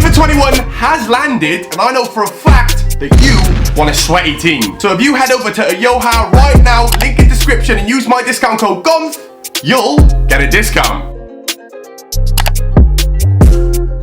FIFA 21 has landed, and I know for a fact that you want a sweaty team. So if you head over to Yoha right now, link in description, and use my discount code Gonth, you'll get a discount.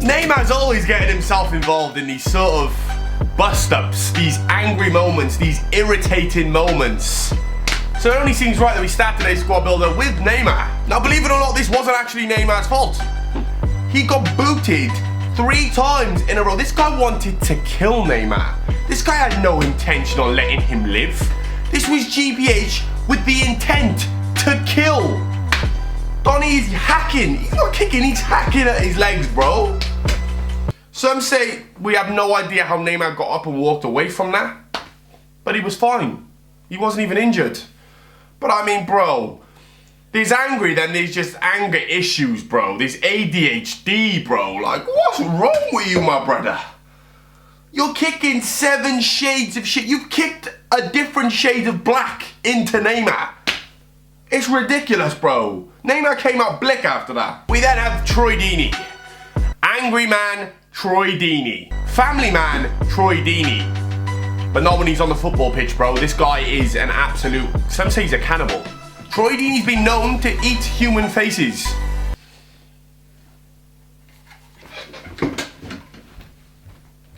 Neymar's always getting himself involved in these sort of bust-ups, these angry moments, these irritating moments. So it only seems right that we start today's squad builder with Neymar. Now, believe it or not, this wasn't actually Neymar's fault. He got booted 3 times in a row. This guy wanted to kill Neymar. This guy had no intention on letting him live. This was GBH with the intent to kill. Donny is hacking. He's not kicking, he's hacking at his legs, bro. Some say we have no idea how Neymar got up and walked away from that. But he was fine. He wasn't even injured. But I mean, bro, there's angry, then there's just anger issues, bro. There's ADHD, bro. Like, what's wrong with you, my brother? You're kicking 7 shades of shit. You've kicked a different shade of black into Neymar. It's ridiculous, bro. Neymar came out blick after that. We then have Troy Deeney. Angry man, Troy Deeney. Family man, Troy Deeney. But not when he's on the football pitch, bro. This guy is an absolute... Some say he's a cannibal. Troy Deeney's been known to eat human faces.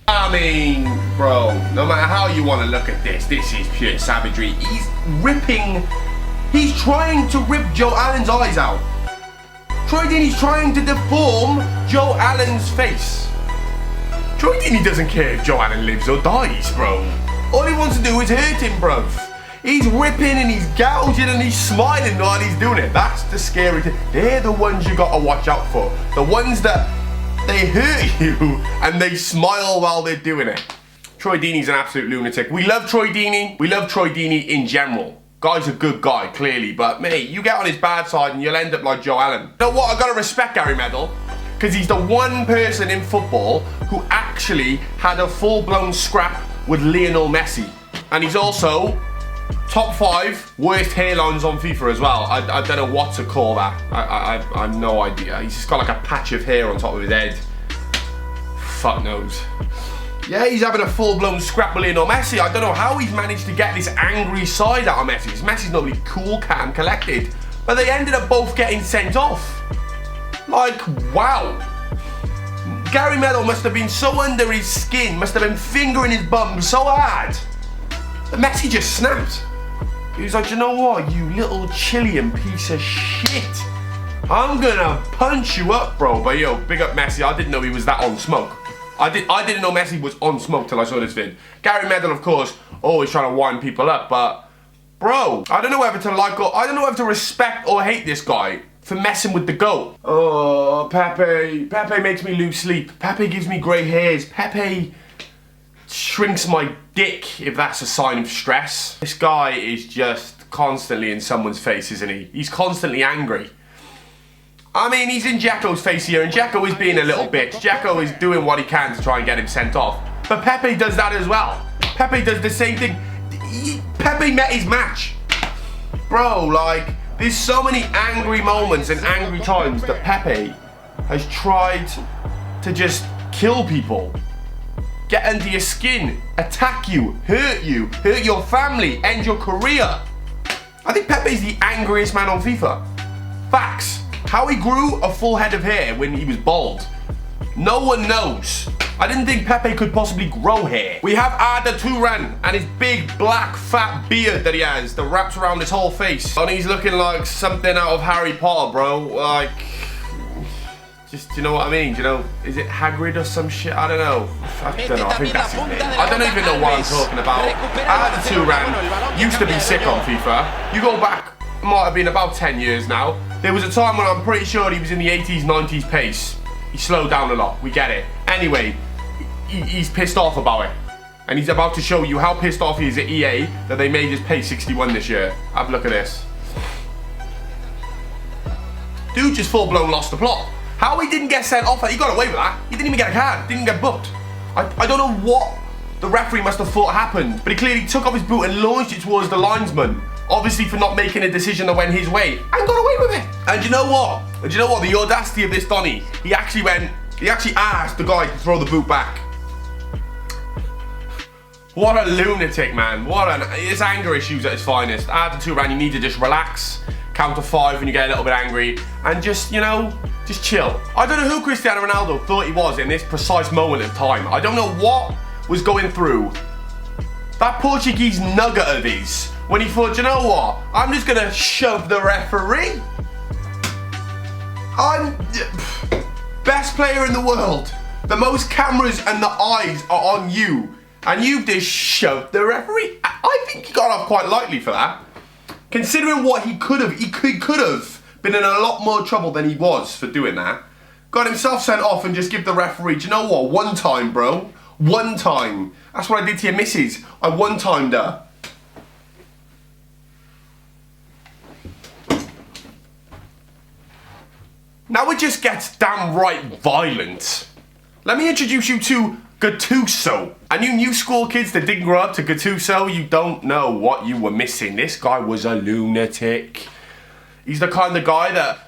I mean, bro, no matter how you want to look at this, this is pure savagery. He's trying to rip Joe Allen's eyes out. Troy Deeney's trying to deform Joe Allen's face. Troy Deeney doesn't care if Joe Allen lives or dies, bro. All he wants to do is hurt him, bruv. He's ripping and he's gouging and he's smiling while he's doing it. That's the scary thing. They're the ones you gotta watch out for. The ones that they hurt you and they smile while they're doing it. Troy Deeney's an absolute lunatic. We love Troy Deeney. We love Troy Deeney in general. Guy's a good guy, clearly, but mate, you get on his bad side and you'll end up like Joe Allen. You know what? I gotta respect Gary Medel, because he's the one person in football who actually had a full-blown scrap with LIONEL MESSI. And he's also top 5 worst hairlines on FIFA as well. I don't know what to call that. I have no idea. He's just got like a patch of hair on top of his head. Fuck knows. Yeah, he's having a full-blown scrap with Lionel Messi. I don't know how he's managed to get this angry side out of Messi. Because Messi's normally cool, calm, collected. But they ended up both getting sent off. Like, wow. Gary Medel must have been so under his skin, must have been fingering his bum so hard, that Messi just snapped. He was like, you know what, you little Chilean piece of shit. I'm gonna punch you up, bro. But yo, big up Messi. I didn't know he was that on smoke. I didn't know Messi was on smoke till I saw this vid. Gary Medel, of course, always trying to wind people up, but bro, I don't know whether to like or I don't know whether to respect or hate this guy for messing with the GOAT. Oh, Pepe makes me lose sleep. Pepe gives me grey hairs. Pepe shrinks my dick, if that's a sign of stress. This guy is just constantly in someone's face, isn't he? He's constantly angry. I mean, he's in Jacko's face here, and Jacko is being a little bitch. Jacko is doing what he can to try and get him sent off. But Pepe does that as well. Pepe does the same thing. Pepe met his match. Bro, like, there's so many angry moments and angry times that Pepe has tried to just kill people. Get under your skin, attack you, hurt your family, end your career. I think Pepe's the angriest man on FIFA. Facts. How he grew a full head of hair when he was bald, no one knows. I didn't think Pepe could possibly grow hair. We have Arda Turan and his big black fat beard that he has that wraps around his whole face. And he's looking like something out of Harry Potter, bro. Like, just, you know what I mean? You know, is it Hagrid or some shit? I don't know. I don't know. I think that's his name. I don't even know what I'm talking about. Arda Turan used to be sick on FIFA. You go back, might have been about 10 years now. There was a time when I'm pretty sure he was in the 80s, 90s pace. He slowed down a lot, we get it. Anyway, he's pissed off about it. And he's about to show you how pissed off he is at EA that they made his pace 61 this year. Have a look at this. Dude just full-blown lost the plot. How he didn't get sent off, he got away with that. He didn't even get a card, didn't get booked. I don't know what the referee must have thought happened, but he clearly took off his boot and launched it towards the linesman. Obviously for not making a decision that went his way, and got away with it. And you know what? The audacity of this Donny, he actually went, He actually asked the guy to throw the boot back. What a lunatic, man. It's anger issues at its finest. After 2 rounds, you need to just relax, count to 5 when you get a little bit angry, and just, you know, just chill. I don't know who Cristiano Ronaldo thought he was in this precise moment of time. I don't know what was going through that Portuguese nugget of his when he thought, you know what, I'm just gonna shove the referee. I'm best player in the world. The most cameras and the eyes are on you, and you've just shoved the referee. I think he got off quite lightly for that. Considering what he could have been in a lot more trouble than he was for doing that. Got himself sent off and just give the referee, do you know what, 1 time, bro. 1 time. That's what I did to your missus. I 1-timed her. Now it just gets damn right violent. Let me introduce you to Gattuso. And you new school kids that didn't grow up to Gattuso, you don't know what you were missing. This guy was a lunatic. He's the kind of guy that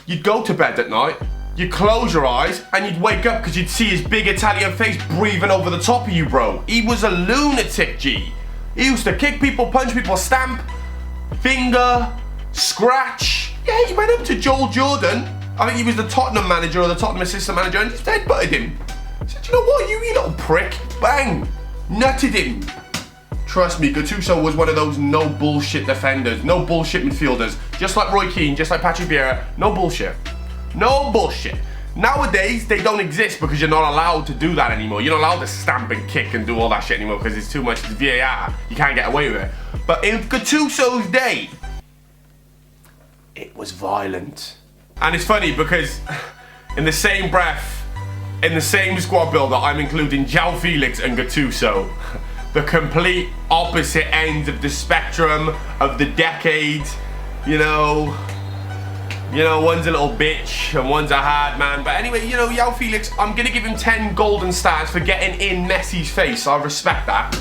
you'd go to bed at night, you'd close your eyes, and you'd wake up because you'd see his big Italian face breathing over the top of you, bro. He was a lunatic, G. He used to kick people, punch people, stamp, finger, scratch. Yeah, he went up to Joel Jordan. I think he was the Tottenham manager or the Tottenham assistant manager, and just headbutted him. He said, you know what, you little prick. Bang. Nutted him. Trust me, Gattuso was one of those no bullshit defenders, no bullshit midfielders. Just like Roy Keane, just like Patrick Vieira. No bullshit. No bullshit. Nowadays, they don't exist because you're not allowed to do that anymore. You're not allowed to stamp and kick and do all that shit anymore because it's too much VAR. You can't get away with it. But in Gattuso's day, it was violent. And it's funny because in the same breath, in the same squad builder, I'm including João Felix and Gattuso. The complete opposite ends of the spectrum of the decade. You know, one's a little bitch and one's a hard man. But anyway, you know, João Felix, I'm gonna give him 10 golden stars for getting in Messi's face. I respect that.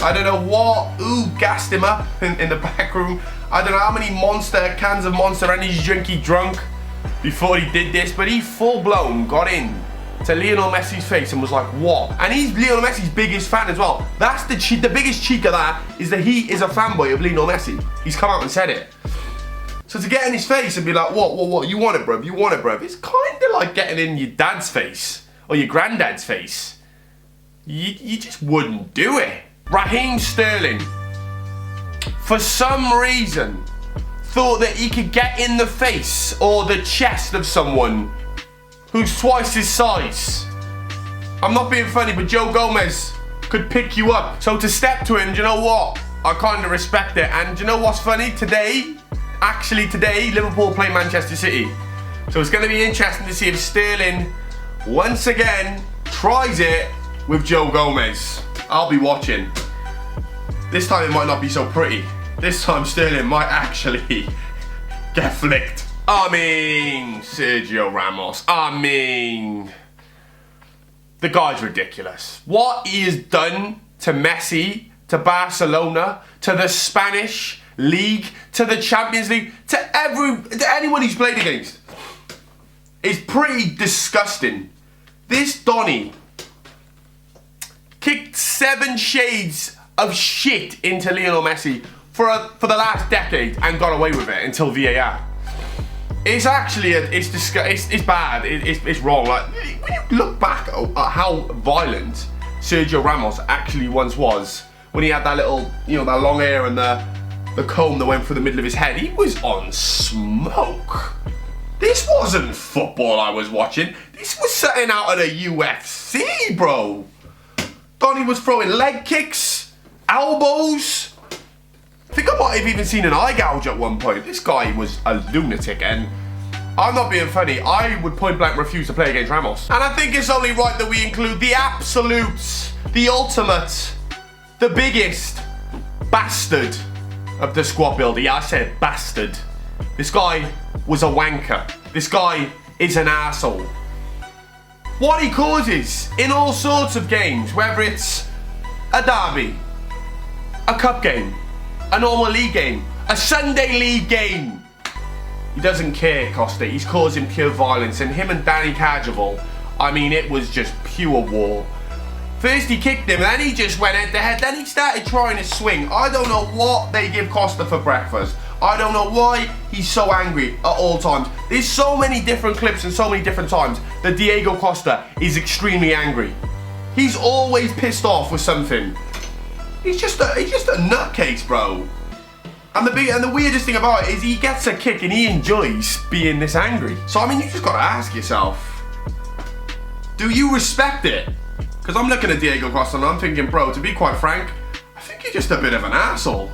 I don't know what gassed him up in the back room. I don't know how many cans of Monster Energy drink he drunk before he did this, but he full-blown got in to Lionel Messi's face and was like, what? And he's Lionel Messi's biggest fan as well. That's the biggest cheek of that, is that he is a fanboy of Lionel Messi. He's come out and said it. So to get in his face and be like, what, you want it, bruv, you want it, bruv. It's kind of like getting in your dad's face, or your granddad's face. You just wouldn't do it. Raheem Sterling, for some reason, thought that he could get in the face or the chest of someone who's twice his size. I'm not being funny, but Joe Gomez could pick you up. So to step to him, do you know what? I kind of respect it. And do you know what's funny? Today, Liverpool play Manchester City. So it's going to be interesting to see if Sterling, once again, tries it with Joe Gomez. I'll be watching. This time it might not be so pretty. This time Sterling might actually get flicked. I mean, Sergio Ramos. I mean, the guy's ridiculous. What he has done to Messi, to Barcelona, to the Spanish League, to the Champions League, to anyone he's played against is pretty disgusting. This Donny kicked 7 shades of shit into Lionel Messi for the last decade and got away with it until VAR. It's actually it's bad. It's wrong. Like when you look back at how violent Sergio Ramos actually once was, when he had that little, that long hair and the comb that went through the middle of his head, he was on smoke. This wasn't football I was watching. This was something out of the UFC, bro. Donny was throwing leg kicks, elbows. I think I might have even seen an eye gouge at one point. This guy was a lunatic, and I'm not being funny. I would point blank refuse to play against Ramos. And I think it's only right that we include the absolute, the ultimate, the biggest bastard of the squad builder. Yeah, I said bastard. This guy was a wanker. This guy is an arsehole. What he causes in all sorts of games, whether it's a derby, a cup game, a normal league game, a Sunday league game, he doesn't care, Costa. He's causing pure violence, and him and Danny Cargival I mean, it was just pure war. First he kicked him, then he just went head to head, then he started trying to swing. I don't know what they give Costa for breakfast. I don't know why he's so angry at all times. There's so many different clips and so many different times that Diego Costa is extremely angry. He's always pissed off with something. He's just a nutcase, bro. And the weirdest thing about it is he gets a kick and he enjoys being this angry. So I mean, you just gotta ask yourself, do you respect it? Because I'm looking at Diego Costa and I'm thinking, bro, to be quite frank, I think you're just a bit of an asshole.